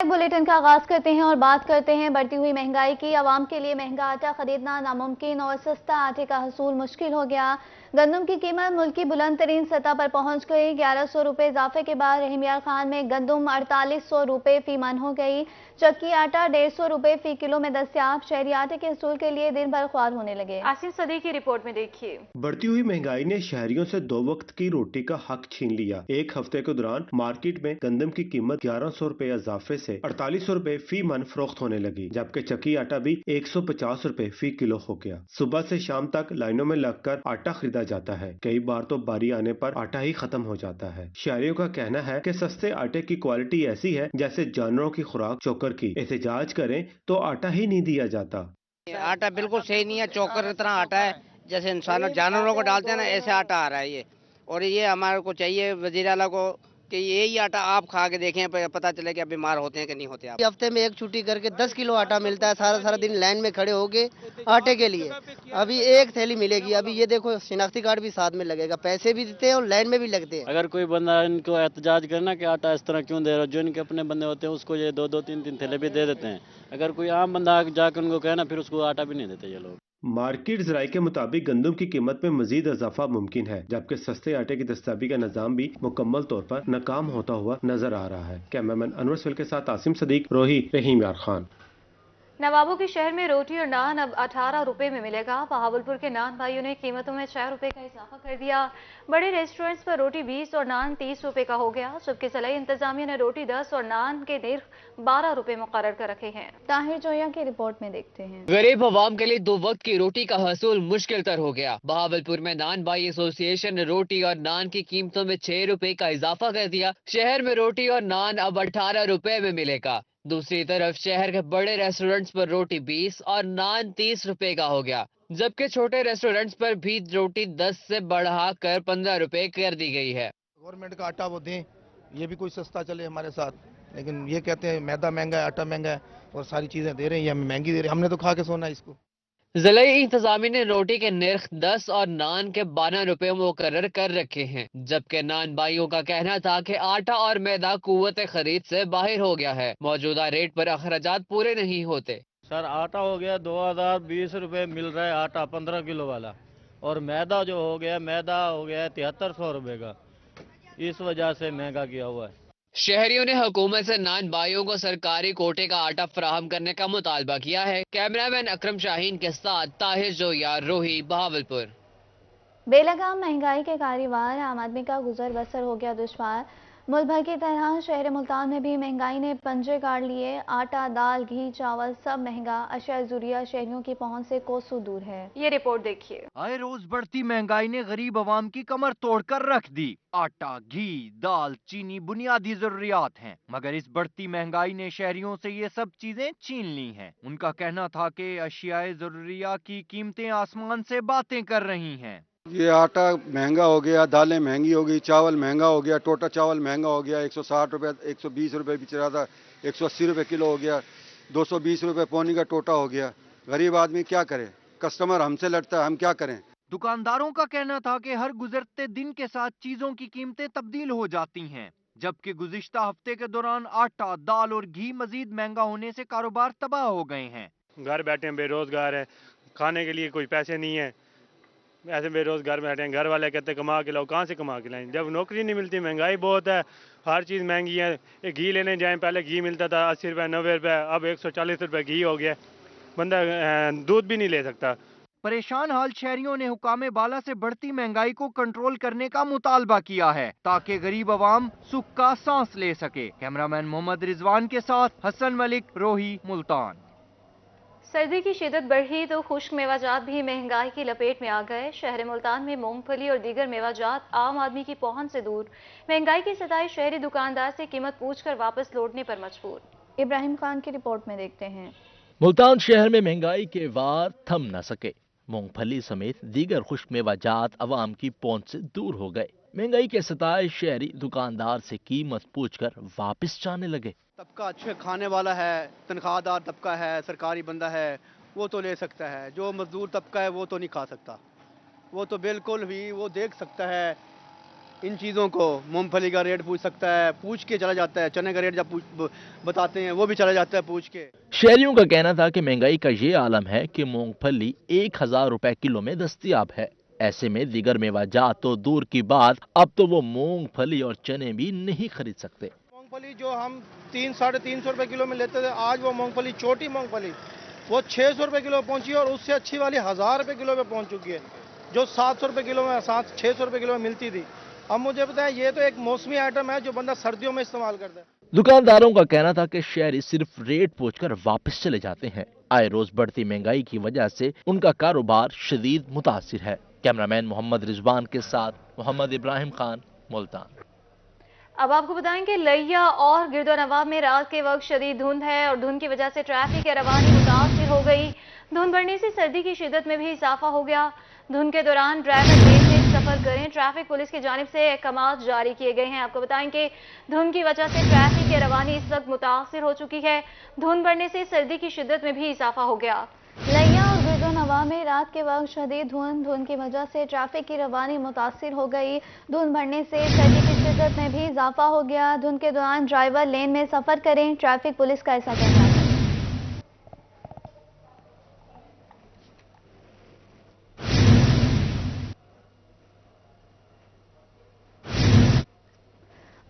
Bulletin का आगाज करते हैं और बात करते हैं बढ़ती हुई महंगाई की। आवाम के लिए महंगा आटा खरीदना नामुमकिन और सस्ता आटे का हसूल मुश्किल हो गया। गंदम की कीमत मुल्क की बुलंद तरीन सतह पर पहुंच गई। 1100 रुपए इजाफे के बाद रहीम यार खान में गंदम 4800 रुपए फी मन हो गई। चक्की आटा 150 रुपए फी किलो में दस्तियाब। शहरी आटे के हसूल के लिए दिन भर ख्वार होने लगे। आसिम सदी की रिपोर्ट में देखिए। बढ़ती हुई महंगाई ने शहरियों से 2 वक्त की रोटी का हक छीन लिया। एक हफ्ते के दौरान मार्केट में गंदम की कीमत 1100 रुपए इजाफे से 4800 रुपए फी मन फरोख्त होने लगी, जबकि चक्की आटा भी 150 रुपए फी किलो हो गया। सुबह से शाम तक लाइनों में लगकर आटा खरीदा जाता है। कई बार तो बारी आने पर आटा ही खत्म हो जाता है। शहरियों का कहना है कि सस्ते आटे की क्वालिटी ऐसी है जैसे जानवरों की खुराक चोकर की। एहतजाज करें तो आटा ही नहीं दिया जाता। आटा बिल्कुल सही नहीं है, चोकर इतना आटा है जैसे इंसान जानवरों को डालते हैं ना, ऐसे आटा आ रहा है ये। और ये हमारे को चाहिए वजीर आला को कि यही आटा आप खा के देखें, पता चले कि आप बीमार होते हैं कि नहीं होते। आप हफ्ते में एक छुट्टी करके 10 किलो आटा मिलता है, सारा सारा दिन लाइन में खड़े होके आटे के लिए। अभी एक थैली मिलेगी। अभी ये देखो शिनाख्ती कार्ड भी साथ में लगेगा, पैसे भी देते हैं और लाइन में भी लगते हैं। अगर कोई बंदा इनको एहतजाज करना कि आटा इस तरह क्यों दे रहा है, जो इनके अपने बंदे होते हैं उसको ये 2-2, 3-3 थैले भी दे देते हैं। अगर कोई आम बंदा जाकर उनको कहना, फिर उसको आटा भी नहीं देते ये लोग। मार्केट ज़राए के मुताबिक गंदम की कीमत में मजीद इजाफा मुमकिन है, जबकि सस्ते आटे की दस्तयाबी का निजाम भी मुकम्मल तौर पर नाकाम होता हुआ नजर आ रहा है। कैमरामैन अनवर सिल के साथ आसिम सदीक, रोही, रहीम यार खान। नवाबों के शहर में रोटी और नान अब 18 रुपए में मिलेगा। बहावलपुर के नान भाइयों ने कीमतों में 6 रुपए का इजाफा कर दिया। बड़े रेस्टोरेंट्स पर रोटी 20 और नान 30 रुपए का हो गया, जबकि सलाई इंतजामिया ने रोटी 10 और नान के निर्ख 12 रुपए मुकर्रर कर रखे हैं। ताहिर जोया की रिपोर्ट में देखते हैं। गरीब अवाम के लिए 2 वक्त की रोटी का हसूल मुश्किल तर हो गया। बहावलपुर में नान भाई एसोसिएशन ने रोटी और नान की कीमतों में 6 रुपए का इजाफा कर दिया। शहर में रोटी और नान अब 18 रुपए में मिलेगा। दूसरी तरफ शहर के बड़े रेस्टोरेंट्स पर रोटी 20 और नान 30 रुपए का हो गया, जबकि छोटे रेस्टोरेंट्स पर भी रोटी 10 से बढ़ाकर 15 रुपए कर दी गई है। गवर्नमेंट का आटा वो दें, ये भी कोई सस्ता चले हमारे साथ, लेकिन ये कहते हैं मैदा महंगा है, आटा महंगा है और सारी चीजें दे रहे हैं, हमें महंगी दे रहे हैं। हमने तो खा के सोना इसको। जिला इंतजामी ने रोटी के निर्ख 10 और नान के 12 रुपए मुकर्रर कर रखे हैं, जबकि नान भाइयों का कहना था कि आटा और मैदा कुव्वत खरीद से बाहर हो गया है। मौजूदा रेट पर अखराजात पूरे नहीं होते। सर आटा हो गया 2020 रुपए मिल रहा है, आटा 15 किलो वाला, और मैदा जो हो गया, मैदा हो गया 7300 रुपए का। इस वजह से महंगा किया हुआ है। शहरियों ने हुकूमत से नान भाइयों को सरकारी कोटे का आटा फराहम करने का मुतालबा किया है। कैमरामैन अकरम शाहीन के साथ ताहिर जोया, रोही, बहावलपुर। बेलगाम महंगाई के कारीवार आम आदमी का गुजर बसर हो गया दुश्वार। मुल्क भर की तरह शहर मुल्तान में भी महंगाई ने पंजे गाड़ लिए। आटा, दाल, घी, चावल सब महंगा। अशिया ज़रूरिया शहरियों की पहुंच से कोसों दूर है। ये रिपोर्ट देखिए। आए रोज बढ़ती महंगाई ने गरीब आवाम की कमर तोड़कर रख दी। आटा, घी, दाल, चीनी बुनियादी जरूरियात हैं, मगर इस बढ़ती महंगाई ने शहरियों से ये सब चीजें छीन ली हैं। उनका कहना था कि अशियाए जरूरिया की कीमतें आसमान से बातें कर रही हैं। ये आटा महंगा हो गया, दालें महंगी हो गई, चावल महंगा हो गया, टोटा चावल महंगा हो गया, 160 रुपए 120 रुपए बिच रहा था, 180 रुपए किलो हो गया, 220 रुपए पौनी का टोटा हो गया। गरीब आदमी क्या करे, कस्टमर हमसे लड़ता है, हम क्या करें। दुकानदारों का कहना था कि हर गुजरते दिन के साथ चीजों की कीमतें तब्दील हो जाती हैं, जबकि गुज़िश्ता हफ्ते के दौरान आटा, दाल और घी मजीद महंगा होने से कारोबार तबाह हो गए हैं। घर बैठे हैं, बेरोजगार है, खाने के लिए कोई पैसे नहीं है, ऐसे बेरोजगार बैठे हैं। घर वाले कहते कमा के लाओ, कहाँ से कमा के लाएं, जब नौकरी नहीं मिलती, महंगाई बहुत है, हर चीज़ महंगी है। एक घी लेने जाएं, पहले घी मिलता था 80 रुपये 90 रुपये, अब 140 रुपये घी हो गया, बंदा दूध भी नहीं ले सकता। परेशान हाल शहरियों ने हुकामे बाला से बढ़ती महंगाई को कंट्रोल करने का मुतालबा किया है, ताकि गरीब आवाम सुख का सांस ले सके। कैमरामैन मोहम्मद रिजवान के साथ हसन मलिक, रोही, मुल्तान। सर्दी की शिद्दत बढ़ी तो खुश्क मेवाजात भी महंगाई की लपेट में आ गए। शहर मुल्तान में मूंगफली और दीगर मेवाजात आम आदमी की पहुंच से दूर। महंगाई की सताई शहरी दुकानदार से कीमत पूछकर वापस लौटने पर मजबूर। इब्राहिम खान की रिपोर्ट में देखते हैं। मुल्तान शहर में महंगाई के वार थम न सके। मूंगफली समेत दीगर खुश्क मेवाजात अवाम की पहुंच से दूर हो गए। महंगाई के सताए शहरी दुकानदार से कीमत पूछकर वापस जाने लगे। तबका अच्छे खाने वाला है, तनख्वाहदार तबका है, सरकारी बंदा है, वो तो ले सकता है। जो मजदूर तबका है वो तो नहीं खा सकता। वो तो बिल्कुल भी वो देख सकता है ان چیزوں کو. مونگ پھلی کا ریٹ پوچھ سکتا ہے, پوچھ کے چلا جاتا ہے. چنے کا ریٹ جب بتاتے ہیں وہ بھی چلا جاتا ہے پوچھ کے. شہریوں کا کہنا تھا کہ مہنگائی کا یہ عالم ہے کہ مونگ پھلی 1000 روپے کلو میں دستیاب ہے. ایسے میں دیگر میوہ جات تو دور کی بات, اب تو وہ مونگ پھلی اور چنے بھی نہیں خرید سکتے. مونگ پھلی جو ہم 300-350 روپے کلو میں لیتے تھے, آج وہ مونگ پھلی چھوٹی مونگ پھلی وہ 600 روپے کلو پہنچی ہے, اور اس سے اچھی والی 1000 روپے کلو میں پہنچ چکی ہے, جو 700 روپے کلو میں 600 روپے کلو میں ملتی تھی. اب مجھے بتائیں, یہ تو ایک موسمی آئٹم ہے جو بندہ سردیوں میں استعمال کرتا ہے. دکانداروں کا کہنا تھا کہ شہری صرف ریٹ پوچھ کر واپس چلے جاتے ہیں. آئے روز بڑھتی مہنگائی کی وجہ سے ان کا کاروبار شدید متاثر ہے. کیمرامین محمد رضوان کے ساتھ محمد ابراہیم خان, ملتان. اب آپ کو بتائیں کہ لیا اور گرد و نواح میں رات کے وقت شدید دھند ہے اور دھند کی وجہ سے ٹریفک کی روانی متاثر ہو گئی. دھند بڑھنے سے سردی کی شدت میں بھی اضافہ ہو گیا. دھند کے دوران ڈرائیور دیکھ سفر کریں. ٹریفک پولیس کی جانب سے احکامات جاری کیے گئے ہیں. آپ کو بتائیں کہ دھند کی وجہ سے ٹریفک کی روانی اس وقت متاثر ہو چکی ہے. دھند بڑھنے سے سردی کی شدت میں بھی اضافہ ہو گیا. لیا اور گرد و نواح میں رات کے وقت شدید دھند کی وجہ سے ٹریفک کی روانی متاثر ہو گئی. دھند بڑھنے سے سردی کی شدت میں بھی اضافہ ہو گیا. دھند کے دوران ڈرائیور لین میں سفر کریں. ٹریفک پولیس کا ایسا کہنا ہے.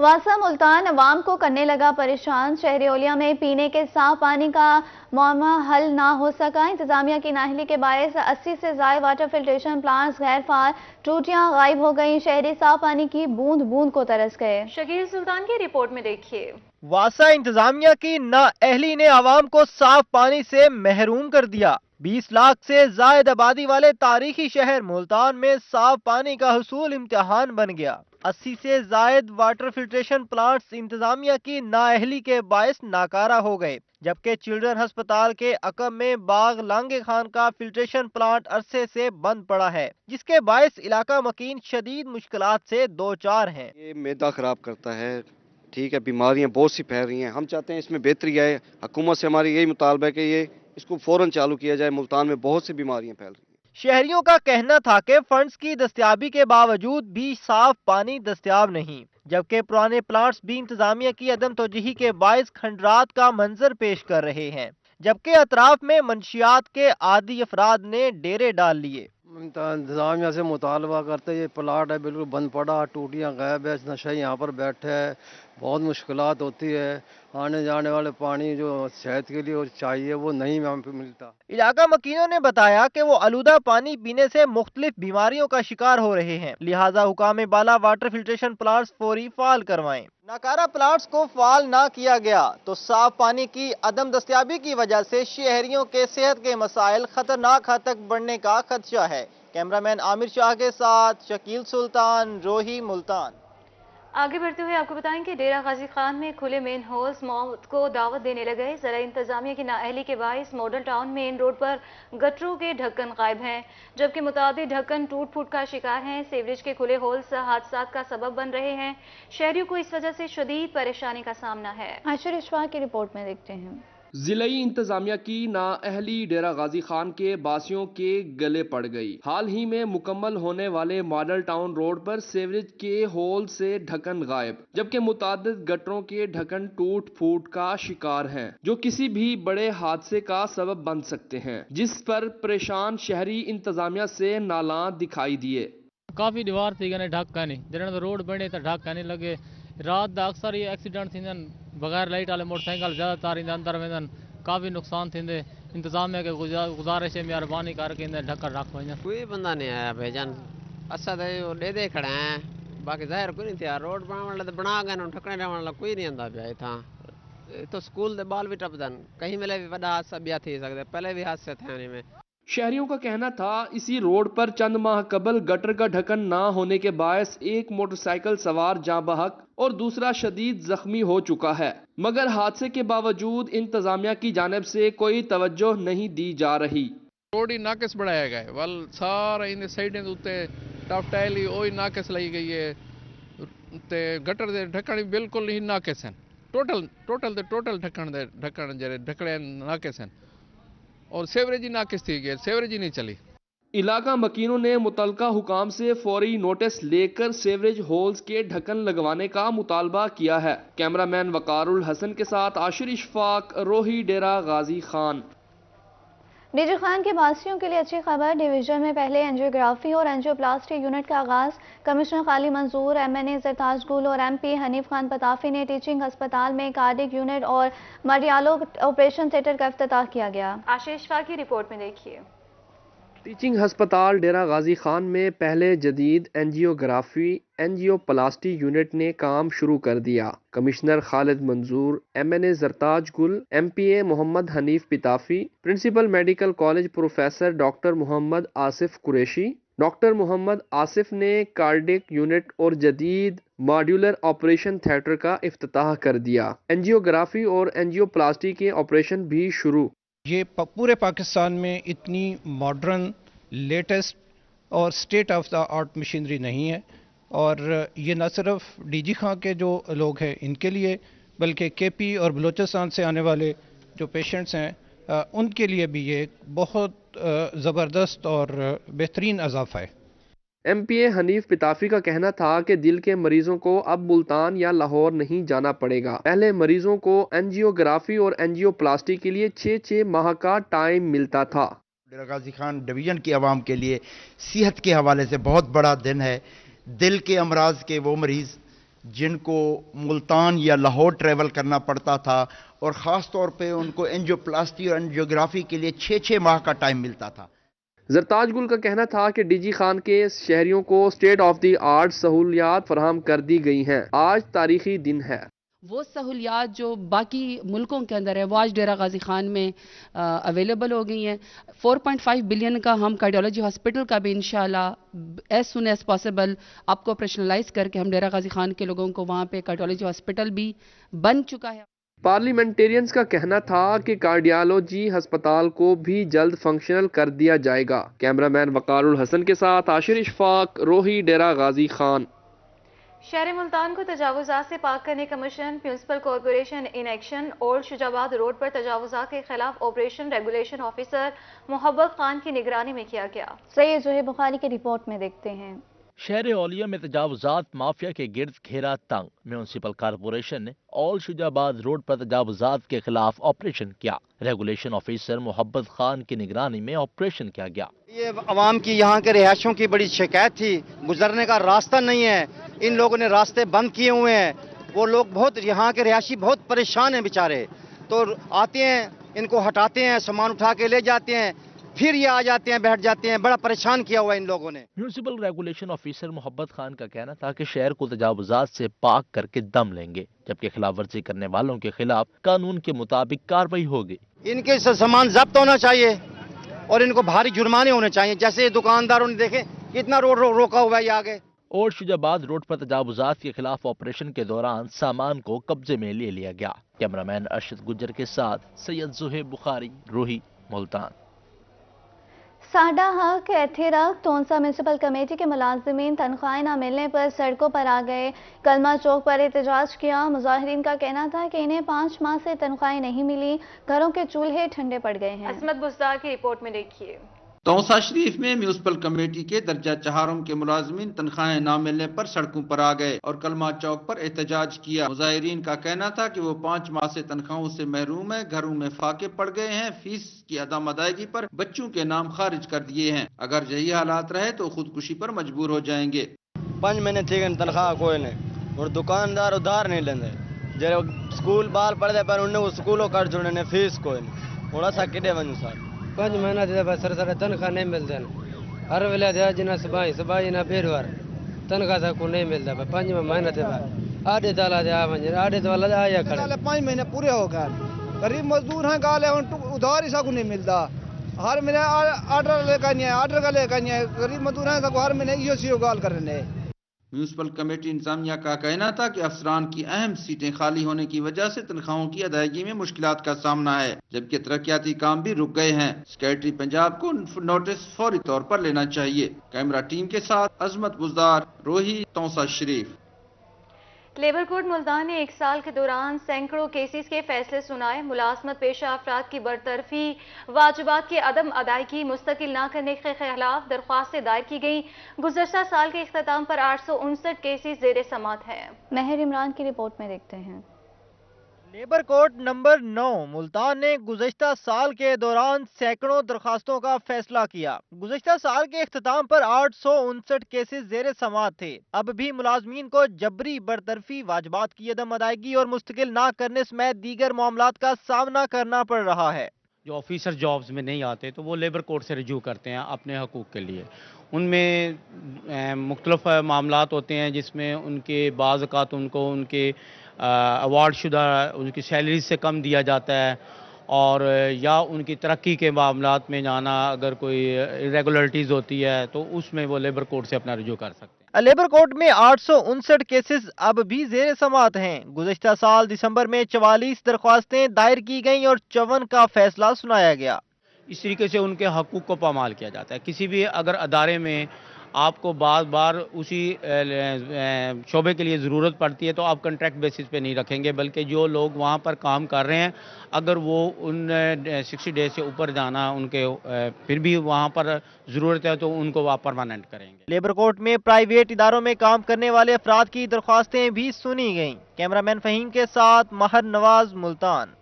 واسا ملتان عوام کو کرنے لگا پریشان. شہر اولیا میں پینے کے صاف پانی کا معمہ حل نہ ہو سکا. انتظامیہ کی نااہلی کے باعث 80 سے زائد واٹر فلٹریشن پلانٹس غیر فعال, ٹوٹیاں غائب ہو گئیں. شہری صاف پانی کی بوند بوند کو ترس گئے. شکیل سلطان کی رپورٹ میں دیکھیے. واسا انتظامیہ کی نااہلی نے عوام کو صاف پانی سے محروم کر دیا. 20 لاکھ سے زائد آبادی والے تاریخی شہر ملتان میں صاف پانی کا حصول امتحان بن گیا. 80 سے زائد واٹر فلٹریشن پلانٹس انتظامیہ کی نااہلی کے باعث ناکارہ ہو گئے, جبکہ چلڈرن ہسپتال کے عقب میں باغ لانگے خان کا فلٹریشن پلانٹ عرصے سے بند پڑا ہے, جس کے باعث علاقہ مکین شدید مشکلات سے دوچار ہیں. یہ معدہ خراب کرتا ہے, ٹھیک ہے, بیماریاں بہت سی پھیل رہی ہیں. ہم چاہتے ہیں اس میں بہتری آئے. حکومت سے ہماری یہی مطالبہ ہے کہ اس کو فوراً چالو کیا جائے. ملتان میں بہت سی بیماریاں پھیل رہی ہیں. شہریوں کا کہنا تھا کہ فنڈز کی دستیابی کے باوجود بھی صاف پانی دستیاب نہیں, جبکہ پرانے پلانٹس بھی انتظامیہ کی عدم توجہی کے باعث کھنڈرات کا منظر پیش کر رہے ہیں, جبکہ اطراف میں منشیات کے عادی افراد نے ڈیرے ڈال لیے. انتظامیہ سے مطالبہ کرتے یہ پلاٹ ہے بالکل بند پڑا, ٹوٹیاں غائب ہے, نشہ یہاں پر بیٹھے ہے, بہت مشکلات ہوتی ہے. آنے جانے والے پانی جو صحت کے لیے چاہیے وہ نہیں ہم پہ ملتا. علاقہ مکینوں نے بتایا کہ وہ آلودہ پانی پینے سے مختلف بیماریوں کا شکار ہو رہے ہیں, لہٰذا حکام بالا واٹر فلٹریشن پلانٹس فوری فعال کروائیں. ناکارہ پلانٹس کو فعال نہ کیا گیا تو صاف پانی کی عدم دستیابی کی وجہ سے شہریوں کے صحت کے مسائل خطرناک حد تک بڑھنے کا خدشہ ہے. کیمرامین عامر شاہ کے ساتھ شکیل سلطان, روہی, ملتان. آگے بڑھتے ہوئے آپ کو بتائیں کہ ڈیرہ غازی خان میں کھلے مین ہولز موت کو دعوت دینے لگے. زرعی انتظامیہ کی نااہلی کے باعث ماڈل ٹاؤن مین روڈ پر گٹروں کے ڈھکن غائب ہیں, جبکہ متعدد ڈھکن ٹوٹ پھوٹ کا شکار ہیں. سیوریج کے کھلے ہولز حادثات کا سبب بن رہے ہیں. شہریوں کو اس وجہ سے شدید پریشانی کا سامنا ہے. عاشر اشفاق کی رپورٹ میں دیکھتے ہیں. ضلعی انتظامیہ کی نااہلی ڈیرہ غازی خان کے باسیوں کے گلے پڑ گئی. حال ہی میں مکمل ہونے والے ماڈل ٹاؤن روڈ پر سیوریج کے ہول سے ڈھکن غائب, جبکہ متعدد گٹروں کے ڈھکن ٹوٹ پھوٹ کا شکار ہیں, جو کسی بھی بڑے حادثے کا سبب بن سکتے ہیں, جس پر پریشان شہری انتظامیہ سے نالاں دکھائی دیے. کافی دیوار تھی گنے ڈھکن جڑن روڈ بنے تو ڈھکن لگے. رات دا اکثر یہ ایکسیڈنٹ تھیندن, بغیر لائٹ والے موٹر سائیکل زیادہ تار اندر ویندن, کافی نقصان تھیندے. انتظامیہ کے گزارش ہے مہربانی کر کے ڈھکن رکھ ونجن. کوئی بندہ نہیں آیا بھائی جان, اسا تو دے کھڑے ہیں, باقی ظاہر کوئی نہیں تھیا. روڈ بنا تو بنا گئے ڈھکنے رہن والا کوئی نہیں آتا پیا اتنا. تو سکول دے بال بھی ٹپدن, کہیں ملے بھی وڈا حادثہ بیا تھی سکتے, پہلے بھی حادثے تھے انہیں میں. شہریوں کا کہنا تھا اسی روڈ پر چند ماہ قبل گٹر کا ڈھکن نہ ہونے کے باعث ایک موٹر سائیکل سوار جاں بحق اور دوسرا شدید زخمی ہو چکا ہے, مگر حادثے کے باوجود انتظامیہ کی جانب سے کوئی توجہ نہیں دی جا رہی. روڈ ہی ناقص بڑھایا گیا ہے, ول سارا ان سائڈیں تے ٹف ٹائل ہی وہی ناقص لائی گئی ہے, تے گٹر دے ڈھکن بالکل ہی ناقص ہیں. ٹوٹل ڈھکن جڑے ڈھکڑے ناقص ہیں, اور سیوریج ہی ناقص تھی گئی, سیوریج ہی نہیں چلی. इलाका मकीनों ने मुतलका हुकाम से फौरी नोटिस लेकर सेवरेज होल्स के ढक्कन लगवाने का मुतालबा किया है। कैमरामैन वकारुल हसन के साथ आशिर इशफाक, रोही, डेरा गाजी खान। डीजी खान के वासियों के लिए अच्छी खबर, डिवीजन में पहले एंजियोग्राफी और एंजियोप्लास्टी यूनिट का आगाज। कमिश्नर खाली मंजूर, MNA जरताज गुल और MP हनीफ खान पताफी ने टीचिंग अस्पताल में कार्डिक यूनिट और मरियालो ऑपरेशन थिएटर का इफ्तिताह किया गया। आशीष फा की रिपोर्ट में देखिए। टीचिंग हस्पताल डेरा गाजी खान में पहले जदीद एंजियोग्राफी एंजियोप्लास्टी यूनिट ने काम शुरू कर दिया। कमिश्नर खालिद मंजूर, MNA Zartaj Gul, MPA Mohammad Hanif Pitafi, principal medical college professor doctor Mohammad Asif Qureshi, doctor Mohammad Asif ने कार्डिक यूनिट और जदीद मॉड्यूलर ऑपरेशन थिएटर का इफ्तिताह कर दिया। एंजियोग्राफी और एंजियोप्लास्टी के ऑपरेशन भी शुरू। ये पूरे पाकिस्तान में इतनी मॉडर्न, लेटेस्ट और state of the art machinery नहीं है, और ये न सिर्फ डीजी खां के जो लोग हैं इनके लिए, बल्कि KP और बलूचिस्तान से आने वाले जो पेशेंट्स हैं उनके लिए भी ये एक बहुत ज़बरदस्त और बेहतरीन इजाफा है। MPA हनीफ पिताफी का कहना था कि दिल के मरीजों को अब मुल्तान या लाहौर नहीं जाना पड़ेगा। पहले मरीजों को एंजियोग्राफी और एंजियोप्लास्टी के लिए 6 माह का टाइम मिलता था। डेरा गाजी खान डिवीजन की आवाम के लिए सेहत के हवाले से बहुत बड़ा दिन है। दिल के अमराज के वो मरीज जिनको मुल्तान या लाहौर ट्रैवल करना पड़ता था, और ख़ास तौर पे उनको एंजियोप्लास्टी और एंजियोग्राफी के लिए 6 माह का टाइम मिलता था। जरताज गुल का कहना था कि डीजी खान के शहरियों को स्टेट ऑफ द आर्ट सहूलियात फराहम कर दी गई हैं। आज तारीखी दिन है। वो सहूलियात जो बाकी मुल्कों के अंदर है वो आज डेरा गाजी खान में अवेलेबल हो गई हैं। 4.5 बिलियन का हम कार्डियोलॉजी हॉस्पिटल का भी इंशाल्लाह एज सुन एज पॉसिबल आपको ऑपरेशनलाइज करके हम डेरा गाजी खान के लोगों को वहाँ पे कार्डियोलॉजी हॉस्पिटल भी बन चुका है। पार्लियामेंटेरियंस का कहना था कि कार्डियोलॉजी अस्पताल को भी जल्द फंक्शनल कर दिया जाएगा। कैमरामैन वकारुल हसन के साथ आशिर इशफाक, रोही, डेरा गाजी खान। शहर मुल्तान को तजावुजात से पाक करने का mission, municipal corporation in action. Old Shujabad road पर तजावुजात के खिलाफ ऑपरेशन रेगुलेशन ऑफिसर मोहब्बत खान की निगरानी में किया गया। सैयद जोहेब बुखारी की रिपोर्ट में देखते हैं। शहर औलिया में तजावुजात माफिया के गिर्द घेरा तंग। म्यूनसिपल कॉरपोरेशन ने ऑल शुजाबाद रोड पर तजावुजात के खिलाफ ऑपरेशन किया। रेगुलेशन ऑफिसर मोहब्बत खान की निगरानी में ऑपरेशन किया गया। ये अवाम की यहाँ के रिहायशों की बड़ी शिकायत थी, गुजरने का रास्ता नहीं है, इन लोगों ने रास्ते बंद किए हुए हैं। वो लोग बहुत, यहाँ के रिहायशी बहुत परेशान हैं बेचारे, तो आते हैं इनको हटाते हैं, सामान उठा के ले जाते हैं, फिर ये आ जाते हैं, बैठ जाते हैं। बड़ा परेशान किया हुआ इन लोगों ने। म्यूनसिपल रेगुलेशन ऑफिसर मोहब्बत खान का कहना था कि शहर को तजावुजात से पाक करके दम लेंगे, जबकि खिलाफ वर्जी करने वालों के खिलाफ कानून के मुताबिक कार्रवाई होगी। इनके सामान जब्त होना चाहिए और इनको भारी जुर्माने होने चाहिए। जैसे दुकानदारों ने देखे कितना रोड रोका हुआ है ये आगे। और शुजाबाद रोड पर तजावुजात के खिलाफ ऑपरेशन के दौरान सामान को कब्जे में ले लिया गया। कैमरामैन अरशद गुज्जर के साथ सैयद जोहेब बुखारी, रोही, मुल्तान। साडा हक एथिरक तोनसा म्यूनसिपल कमेटी के मुलाजिमीन तनख्वाहें न मिलने पर सड़कों पर आ गए। कलमा चौक पर एहतजाज किया। मुजाहिरीन का कहना था कि इन्हें 5 माह से तनख्वाहें नहीं मिली, घरों के चूल्हे ठंडे पड़ गए हैं। असमत बुज़दार की रिपोर्ट में देखिए। तौसा शरीफ में म्यूनसिपल कमेटी के दर्जा चहारों के मुलाजमीन तनख्वाहें न मिलने पर सड़कों पर आ गए और कलमा चौक पर एहतजाज किया। मुजाहिरीन का कहना था कि वो 5 माह से तनख्वाहों से महरूम है, घरों में फाके पड़ गए हैं, फीस की अदम अदायगी पर बच्चों के नाम खारिज कर दिए हैं। अगर यही हालात रहे तो खुदकुशी पर मजबूर हो जाएंगे। 5 महीने थी तनख्वाह कोई नहीं और दुकानदार उधार नहीं लेंगे। जो स्कूल बाल पढ़ते पर उन्हें स्कूलों कर जुड़ने फीस कोई नहीं, थोड़ा सा किडे बन सर 5 महीना दे सर सर तनख्वाह नहीं मिलते हर वेले दे जिना सबाई ना बेरवार तनख्वाह को नहीं मिलता 5 महीना दे आधे ताला दे आधे तो वाला आया खड़े 5 महीने पूरे हो गए। गरीब मजदूर हैं, गाले उधार ही सबको नहीं मिलता। हर महीने ऑर्डर लेकर नहीं है, ऑर्डर का लेकर नहीं है। गरीब मजदूर हैं, सबको हर महीने इहो गाल कर रहे हैं। म्यूनसिपल कमेटी इंतजामिया का कहना था कि अफसरान की अहम सीटें खाली होने की वजह से तनख्वाहों की अदायगी में मुश्किलात का सामना है, जबकि तरक्याती काम भी रुक गए हैं। सेक्रेटरी पंजाब को नोटिस फौरी तौर पर लेना चाहिए। कैमरा टीम के साथ अजमत बुज़दार, रोही, तौसा शरीफ। लेबर कोर्ट मुल्तान ने 1 साल के दौरान सैकड़ों केसेस के फैसले सुनाए। मुलाजमत पेशा अफराद की बरतरफी, वाजिबात की अदम अदायगी मुस्तकिल न करने के खिलाफ दरख्वास्तें दायर की गई। गुज़श्ता साल के इख्तिताम पर 859 केसेस ज़ेर समाअत हैं। महर इमरान की रिपोर्ट में देखते हैं। लेबर कोर्ट नंबर 9 मुल्तान ने गुज़श्ता साल के दौरान सैकड़ों दरखास्तों का फैसला किया। गुज़श्ता साल के इख्तिताम पर 859 केसेस ज़ेर समाअत थे। अब भी मुलाजमीन को जबरी बरतरफी, वाजिबात की अदम अदायगी और मुस्तकिल ना करने समेत दीगर मामलात का सामना करना पड़ रहा है। जो ऑफिसर जॉब्स में नहीं आते तो वो लेबर कोर्ट से रिज्यू करते हैं अपने हकूक़ के लिए। उनमें मुख्तलिफ मामलात होते हैं जिसमें उनके बाज़ औक़ात उनको उनके अवार्ड शुदा उनकी सैलरी से कम दिया जाता है, और या उनकी तरक्की के मामलात में जाना, अगर कोई इरेगुलरिटीज़ होती है तो उसमें वो लेबर कोर्ट से अपना रिज्यू कर सकते हैं। लेबर कोर्ट में 859 केसेस अब भी ज़ेर समाअत हैं। गुज़श्ता साल दिसंबर में 44 दरख्वास्तें दायर की गईं और 54 का फैसला सुनाया गया। इस तरीके से उनके हकूक़ को पामाल किया जाता है। किसी भी अगर अदारे में आपको बार बार उसी शोबे के लिए ज़रूरत पड़ती है तो आप कॉन्ट्रैक्ट बेसिस पे नहीं रखेंगे, बल्कि जो लोग वहाँ पर काम कर रहे हैं अगर वो उन 60 डेज से ऊपर जाना उनके फिर भी वहाँ पर ज़रूरत है तो उनको आप परमानेंट करेंगे। लेबर कोर्ट में प्राइवेट इदारों में काम करने वाले अफराद की दरख्वास्तें भी सुनी गईं। कैमरामैन फ़हीम के साथ महर नवाज, मुल्तान।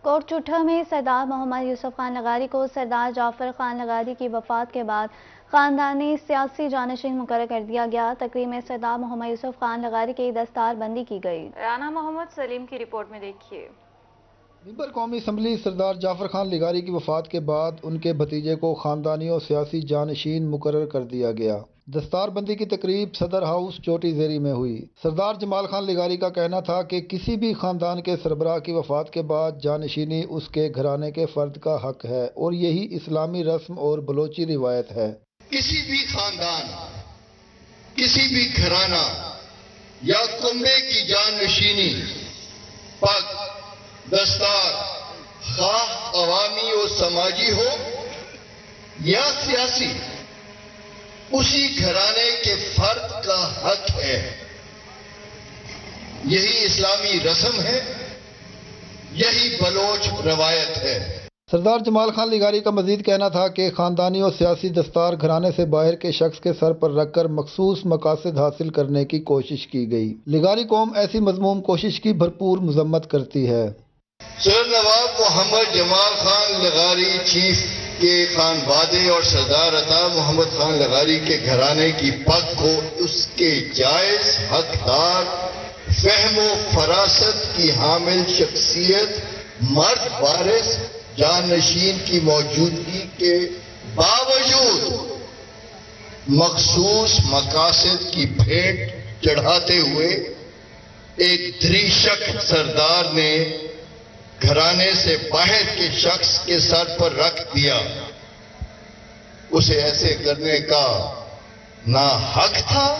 कोट चुट्ठा में सरदार मोहम्मद यूसुफ खान लगारी को सरदार जाफर खान लगारी की वफात के बाद ख़ानदानी सियासी जानशीन मुकर्रर कर दिया गया। तकरीब में सरदार मोहम्मद यूसुफ खान लगारी की दस्तार बंदी की गई। राना मोहम्मद सलीम की रिपोर्ट में देखिए। मिंबर कौमी असम्बली सरदार जाफर खान लगारी की वफात के बाद उनके भतीजे को ख़ानदानी और सियासी जानशीन मुकर्रर कर दिया गया। दस्तारबंदी की तकरीब सदर हाउस चोटी ज़ेरी में हुई। सरदार जमाल खान लगारी का कहना था कि किसी भी ख़ानदान के सरबराह की वफात के बाद जानशीनी उसके घराने के फ़र्द का हक है और यही इस्लामी रस्म और बलोची रिवायत है। किसी भी खानदान, किसी भी घराना या कुंबे की जानशीनी पग, दस्तार, खाह अवामी और समाजी हो या सियासी, उसी घराने के फर्द का हक है। यही इस्लामी रस्म है, यही बलोच रवायत है। सरदार जमाल खान लगारी का मजीद कहना था कि ख़ानदानी और सियासी दस्तार घराने से बाहर के शख्स के सर पर रखकर मखसूस मकासद हासिल करने की कोशिश की गई। लगारी कौम ऐसी मज़मूम कोशिश की भरपूर मजम्मत करती है। सर नवाब मोहम्मद जमाल खान लगारी चीफ के खानवादे और सरदार अता मोहम्मद खान लगारी के घराने की पग को उसके जायज हकदार, फहमो फरासत की हामिल शख्सियत, मर्द वारिस जानशीन की मौजूदगी के बावजूद मखसूस मकासद की भेंट चढ़ाते हुए एक दरीशक सरदार ने घराने से बाहर के शख्स के सर पर रख दिया। उसे ऐसे करने का ना हक था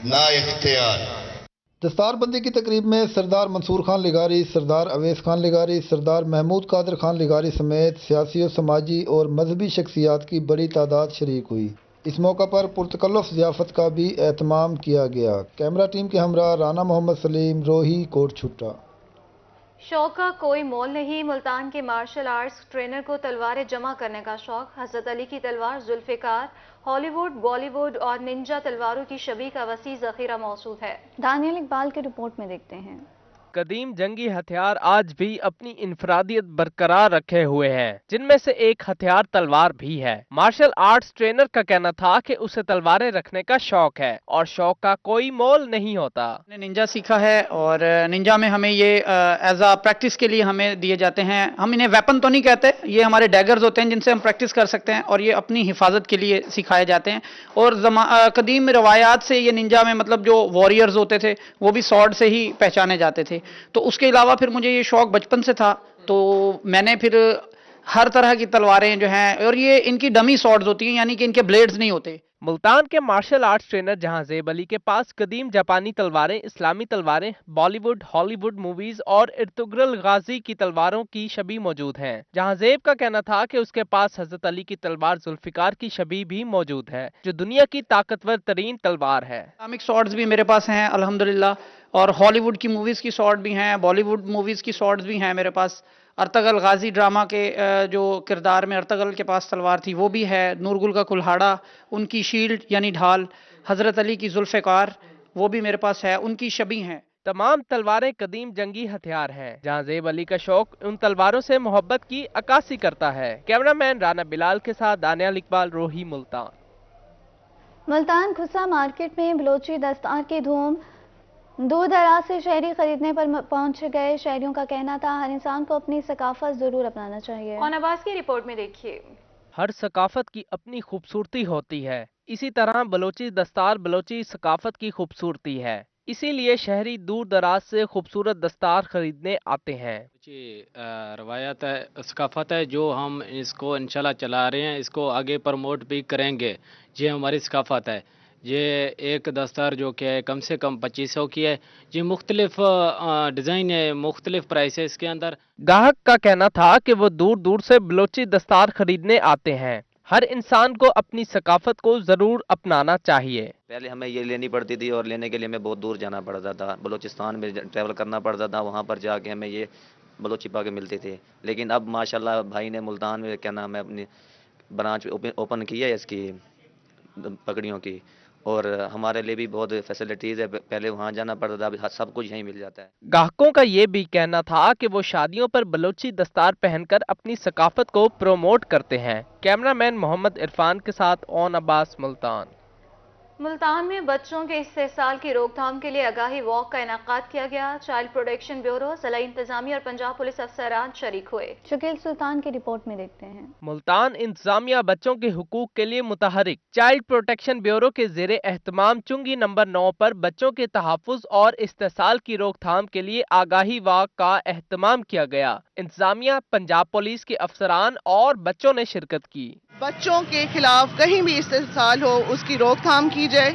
ना इख्तियार। दस्तारबंदी की तकरीब में सरदार मंसूर खान लगारी, सरदार अवैस खान लगारी, सरदार महमूद कादर खान लगारी समेत सियासी और समाजी और मजहबी शख्सियात की बड़ी तादाद शरीक हुई। इस मौका पर पुरतकल्लुफ़ ज़ियाफ़त का भी एहतमाम किया गया। कैमरा टीम के हमरा राना मोहम्मद सलीम, रोही, कोट छुट्टा। शौक का कोई मोल नहीं। मुल्तान के मार्शल आर्ट्स ट्रेनर को तलवारें जमा करने का शौक। हज़रत अली की तलवार, जुल्फ़िकार, हॉलीवुड, बॉलीवुड और निंजा तलवारों की शबीह का वसी ज़ख़ीरा मौजूद है। दानियल इकबाल की रिपोर्ट में देखते हैं। कदीम जंगी हथियार आज भी अपनी इनफरादियत बरकरार रखे हुए हैं, जिनमें से एक हथियार तलवार भी है। मार्शल आर्ट्स ट्रेनर का कहना था कि उसे तलवारें रखने का शौक है और शौक का कोई मोल नहीं होता। निंजा सीखा है और निंजा में हमें ये एज आ प्रैक्टिस के लिए हमें दिए जाते हैं। हम इन्हें वेपन तो नहीं कहते, ये हमारे डैगर्स होते हैं जिनसे हम प्रैक्टिस कर सकते हैं और ये अपनी हिफाजत के लिए सिखाए जाते हैं। और कदीम रवायात से ये निंजा में मतलब जो वॉरियर्स होते थे वो भी स्वॉर्ड से ही पहचाने जाते थे। तो उसके अलावा फिर मुझे ये शौक बचपन से था, तो मैंने फिर हर तरह की तलवारें जो हैं, और ये इनकी डमी स्वॉर्ड्स होती हैं यानी कि इनके ब्लेड्स नहीं होते। मुल्तान के martial arts trainer Jahanzeb Ali के पास कदीम जापानी तलवारें, इस्लामी तलवारें, बॉलीवुड, हॉलीवुड मूवीज और इर्तुगरुल गाजी की तलवारों की शबीह मौजूद हैं। जहांजेब का कहना था कि उसके पास हजरत अली की तलवार जुल्फिकार की शबीह भी मौजूद है, जो दुनिया की ताकतवर तरीन तलवार है। इस्लामिक स्वॉर्ड्स भी मेरे पास हैं अल्हम्दुलिल्लाह, और हॉलीवुड की मूवीज़ की स्वॉर्ड भी हैं, बॉलीवुड मूवीज़ की स्वॉर्ड्स भी हैं मेरे पास। अर्तगल गाजी ड्रामा के जो किरदार में अर्तगल के पास तलवार थी वो भी है। नूरगुल का कुल्हाड़ा, उनकी शील्ड यानी ढाल, हज़रत अली की जुल्फ़िकार वो भी मेरे पास है, उनकी शबीह हैं। तमाम तलवारें कदीम जंगी हथियार हैं। जहांजेब अली का शौक उन तलवारों से मोहब्बत की अक्कासी करता है। कैमरामैन राना बिलाल के साथ दानियाल इकबाल, रोही, मुल्तान। मुल्तान खुसा मार्केट में बलोची दस्तार की धूम, दूर दराज से शहरी खरीदने पर पहुंच गए। शहरियों का कहना था हर इंसान को अपनी सकाफत जरूर अपनाना चाहिए। और नवाज की रिपोर्ट में देखिए। हर सकाफत की अपनी खूबसूरती होती है, इसी तरह बलोची दस्तार बलोची सकाफत की खूबसूरती है, इसीलिए शहरी दूर दराज से खूबसूरत दस्तार खरीदने आते हैं। रवायत है, सकाफत है, जो हम इसको इंशाल्लाह चला रहे हैं, इसको आगे प्रमोट भी करेंगे। ये हमारी सकाफत है। ये एक दस्तार जो कि है कम से कम 2500 की है। ये मुख्तलिफ डिज़ाइन है, मुख्तलिफ प्राइस है इसके अंदर। गाहक का कहना था कि वो दूर दूर से बलोची दस्तार खरीदने आते हैं। हर इंसान को अपनी सकाफत को जरूर अपनाना चाहिए। पहले हमें ये लेनी पड़ती थी और लेने के लिए हमें बहुत दूर जाना पड़ता था, बलूचिस्तान में ट्रैवल करना पड़ता था, वहाँ पर जाके हमें ये बलोची पाके मिलते थे। लेकिन अब माशाल्लाह भाई ने मुल्तान में क्या नाम है अपनी ब्रांच ओपन की है इसकी पगड़ियों की, और हमारे लिए भी बहुत फैसिलिटीज़ है। पहले वहाँ जाना पड़ता था, अब सब कुछ यहीं मिल जाता है। गाहकों का ये भी कहना था कि वो शादियों पर बलोची दस्तार पहनकर अपनी सकाफत को प्रोमोट करते हैं। कैमरामैन मोहम्मद इरफान के साथ ओन अब्बास, मुल्तान। मुल्तान में बच्चों के इस्तेसाल की रोकथाम के लिए आगाही वॉक का इनेकाद किया गया। चाइल्ड प्रोटेक्शन ब्यूरो, जिला इंतजामिया और पंजाब पुलिस अफसरान शरीक हुए। शकील सुल्तान की रिपोर्ट में देखते हैं। मुल्तान इंतजामिया बच्चों के हुकूक के लिए मुतहरिक। चाइल्ड प्रोटेक्शन ब्यूरो के ज़ेरे एहतमाम चुंगी नंबर 9 पर बच्चों के तहफ़्फ़ुज़ और इस्तेसाल की रोकथाम के लिए आगाही वॉक का एहतमाम किया गया। इंतजामिया, पंजाब पुलिस के अफसरान और बच्चों ने शिरकत की। बच्चों के खिलाफ कहीं भी इस्तेसाल हो उसकी रोकथाम की जाए,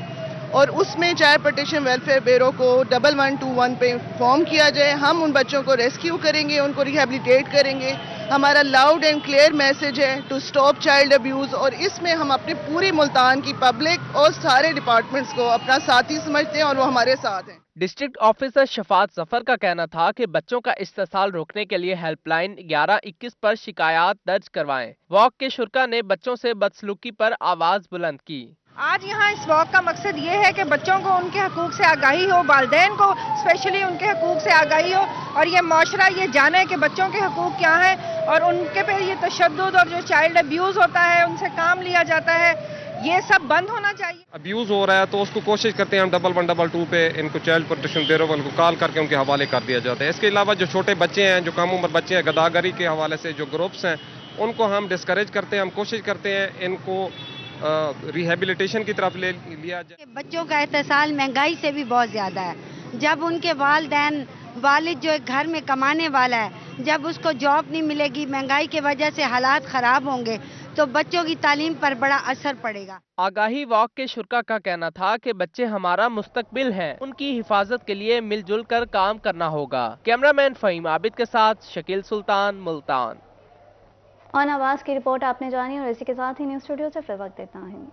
और उसमें चाइल्ड प्रोटेक्शन वेलफेयर ब्यूरो को 1121 पे फॉर्म किया जाए। हम उन बच्चों को रेस्क्यू करेंगे, उनको रिहेबिलिटेट करेंगे। हमारा लाउड एंड क्लियर मैसेज है टू स्टॉप चाइल्ड अब्यूज़, और इसमें हम अपनी पूरी मुल्तान की पब्लिक और सारे डिपार्टमेंट्स को अपना साथी समझते हैं और वो हमारे साथ हैं। डिस्ट्रिक्ट ऑफिसर शफात जफर का कहना था कि बच्चों का इस्तेसाल रोकने के लिए हेल्पलाइन 1121 पर शिकायत दर्ज करवाएं। वॉक के शुरका ने बच्चों से बदसलूकी पर आवाज बुलंद की। आज यहाँ इस वॉक का मकसद ये है कि बच्चों को उनके हकूक से आगाही हो, वालिदैन को स्पेशली उनके हकूक से आगाही हो, और ये माशरा ये जाने कि बच्चों के हकूक क्या हैं और उनके पे ये तशद्दुद और जो चाइल्ड अब्यूज़ होता है, उनसे काम लिया जाता है, ये सब बंद होना चाहिए। अब्यूज़ हो रहा है तो उसको कोशिश करते हैं हम 1122 पे इनको चाइल्ड प्रोटेक्शन ब्यूरो वालों को कॉल करके उनके हवाले कर दिया जाता है। इसके अलावा जो छोटे बच्चे हैं, जो कम उम्र बच्चे हैं, गदागरी के हवाले से जो ग्रुप्स हैं उनको हम डिस्करेज करते हैं। हम कोशिश करते हैं इनको रिहेबिलिटेशन की तरफ ले लिया जाए। बच्चों का इस्तेसाल महंगाई से भी बहुत ज़्यादा है। जब उनके वालिद जो एक घर में कमाने वाला है, जब उसको जॉब नहीं मिलेगी, महंगाई की वजह से हालात ख़राब होंगे, तो बच्चों की तालीम पर बड़ा असर पड़ेगा। आगाही वॉक के शुरका का कहना था कि बच्चे हमारा मुस्तकबिल हैं, उनकी हिफाजत के लिए मिलजुल कर काम करना होगा। कैमरामैन फ़हीम आबिद के साथ शकील सुल्तान, मुल्तान। और आवाज़ की रिपोर्ट आपने जानी, और इसी के साथ ही न्यूज़ स्टूडियो से फिर वक्त देता है।